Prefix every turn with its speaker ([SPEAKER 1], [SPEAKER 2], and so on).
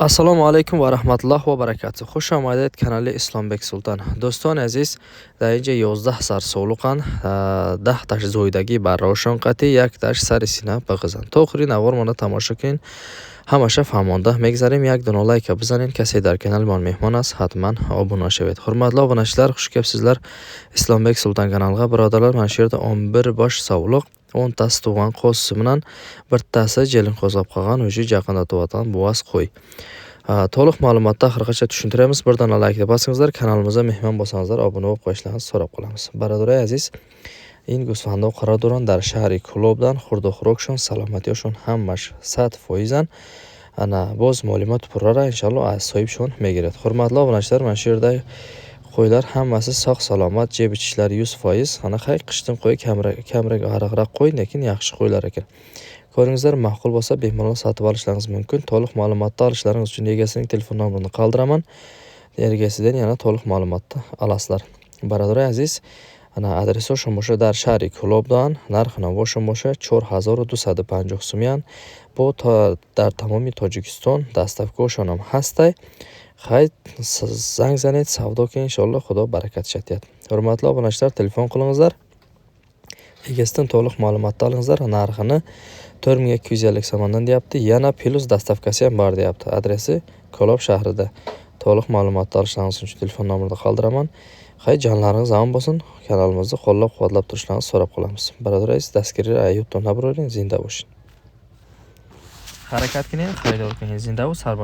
[SPEAKER 1] Assalomu alaykum va rahmatullohi va barakatuh. Xush omaded kanali Islombek Sultan. Do'stон азиз, дар инҷа 11 сар солуқан, 10 таш зоидаги бар рошон қати, 1 таш сари сина бағизан. То охири навор мона тамошо кунед. Ҳамаша фаҳмонда мегзарем. Як дона лайка бизанед. Касе дар канали мон меҳмон аст, ҳатман обуна шавед. Ҳурматлы обуначилар, хуш кепсизлар. Islombek Sultan каналга биродарлар, ман шерда 11 бош савлуқ 10 тас туған қос минан біртасы желин қозғап қалған өжі жақында туатан буаз қой. Толық маълумотда охирғача tushuntiramiz. Bir dona like bosingizlar, kanalimizga mehmon bo'lsangizlar, obuna bo'lib qo'yishlaringizni so'rab qolamiz. Barodaray aziz, این گوسفندها قرار دارن در شهر کلوبدن، خورد و خوراکشون، سلامتیشون همش 100%. انا باز معلومات پررا را انشالله از صاحبشون میگیرد. حرمتli obunachilar, mana shu yerda qo'ylar hammasi sog' salomat, jeb ichishlari 100%. Ana hay qishdan qo'y kamroq ariqroq qo'y, lekin yaxshi qo'ylar ekan. Ko'ringizlar, ma'qul bo'lsa bemalol sotib olishlaringiz mumkin. To'liq ma'lumotni olishlaringiz uchun egasining telefon nomerini qoldiraman. Egasidan yana to'liq ma'lumotni olasizlar. Barodaray aziz, ana adresошон боша дар шаҳри Кулобдан, нархи навошон боша 4250 сумиян. Бо дар тамоми Тоҷикистон доставкаошон ҳам ҳастай. Хай занг занед, савдо ки иншалло худо баракатиш атад. Ҳурматлы обуначилар, телефон қилингизлар. Egasidan to'liq ma'lumotni olingizlar. Narxini 4250 so'mdan deyapti. Yana plus dostavkasi ham bor deyapti. Adresi Kolob shahrida. To'liq ma'lumotni olishlaringiz uchun telefon nomerini qoldiraman. Hay jonlaringiz omon bo'lsin. Kanalimizni qo'llab-quvvatlab turishlaringizni so'rab qolamiz. Barodaray, daskiri ayutdan nabroring, zinda bo'ling. Harakat qiling, xaridor qiling, zinda bo'ling.